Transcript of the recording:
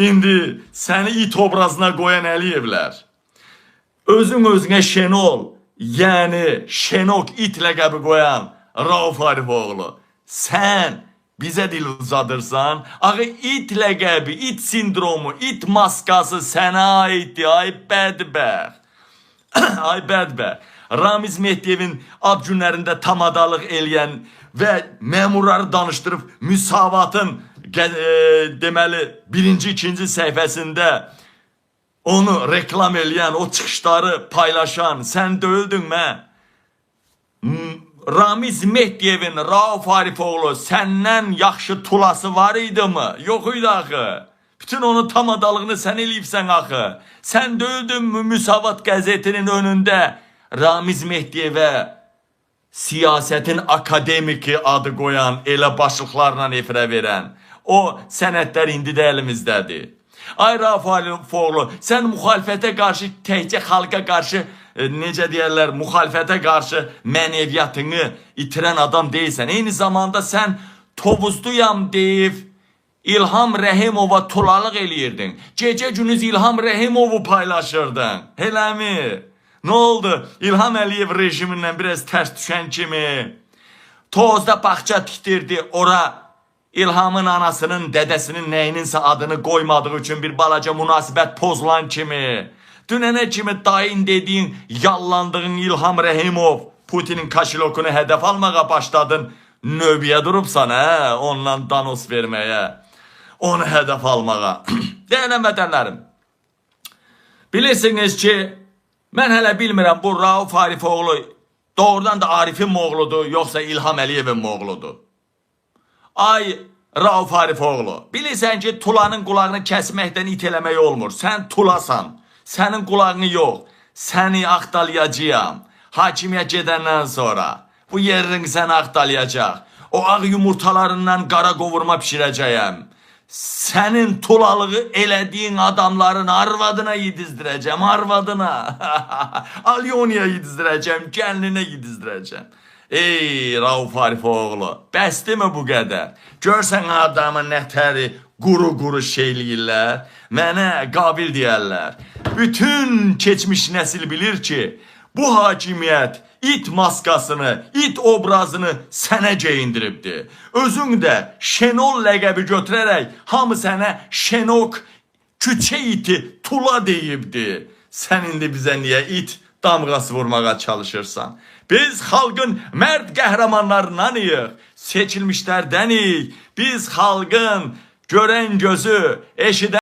İndi səni it obrazına qoyan Əliyevlər, özün özünə Şenol, yəni Şenok it ləqəbi qoyan Rauf Arifoğlu, sən bizə dil uzadırsan, axı it ləqəbi, it sindromu, it maskası sənə aiddir, ay bədbəxt. Ay bədbəxt. Ramiz Mehdiyevin ad günlərində tamadalıq eləyən və məmurları danışdırıb müsavatın deməli birinci, ikinci səhifəsində onu reklam eləyən, o çıxışları paylaşan sən döyüldün mə? Ramiz Mehdiyevin Rauf Arifoğlu səndən yaxşı tulası var idi mı? Yox idi axı. Bütün onun tamadalığını sən eləyibsən axı. Sən döyüldün mü Müsavat qəzetinin önündə Ramiz Mehdiyevə siyasətin akademiki adı qoyan, elə başlıqlarla efirə verən? O sənədlər indi də əlimizdədir. Ay Rauf Arifoğlu, sən müxalifətə qarşı, təkcə xalqa qarşı, necə deyərlər, müxalifətə qarşı mənəviyyatını itirən adam deyilsən. Eyni zamanda sən Tovuzluyam deyib İlham Rəhimova tulalıq eləyirdin. Gecə günüz İlham Rəhimovu paylaşırdın. Eləmi? Nə oldu? İlham Əliyev rejimindən biraz tərs düşən kimi Tozda bağça tikdirdi, ora İlhamın anasının, dədəsinin nəyininsə adını qoymadığı üçün bir balaca münasibət pozulan kimi, dünənə kimi dayın dediyin, yallandığın İlham Rəhimov, Putinin kaşilokunu hədəf almağa başladın, növbəyə durubsan, ondan danos verməyə, onu hədəf almağa. Deyənəm vətənlərim, bilirsiniz ki, mən hələ bilmirəm bu Rauf Arifoğlu doğrudan da Arifin oğludur, yoxsa İlham Əliyevin oğludur. Ay Rauf Arifoğlu, bilirsən ki, tulanın qulağını kəsməkdən it eləmək olmur. Sən tulasan, sənin qulağını yox, səni axtalayacağım. Hakimiyyət gedəndən sonra bu yerin səni axtalayacaq. O ağ yumurtalarından qara qovurma pişirəcəyəm. Sənin tulalığı elədiyin adamların arvadına yedizdirəcəm, arvadına. Alyoniya yedizdirəcəm, gəlinə yedizdirəcəm. Ey Rauf Arifoğlu, bəsdir mi bu qədər? Görsən adamın nətəri quru-quru şeyləyirlər, mənə qabil deyərlər. Bütün keçmiş nəsil bilir ki, bu hakimiyyət it maskasını, it obrazını sənə geyindiribdir. Özün də Şenol ləqəbi götürərək hamı sənə Şenok, küçə iti, tula deyibdir. Sən indi bizə niyə it damğası vurmağa çalışırsan? Biz xalqın mərd qəhrəmanlarındanıyıq, seçilmişlərdənik. Biz xalqın görən gözü, eşidən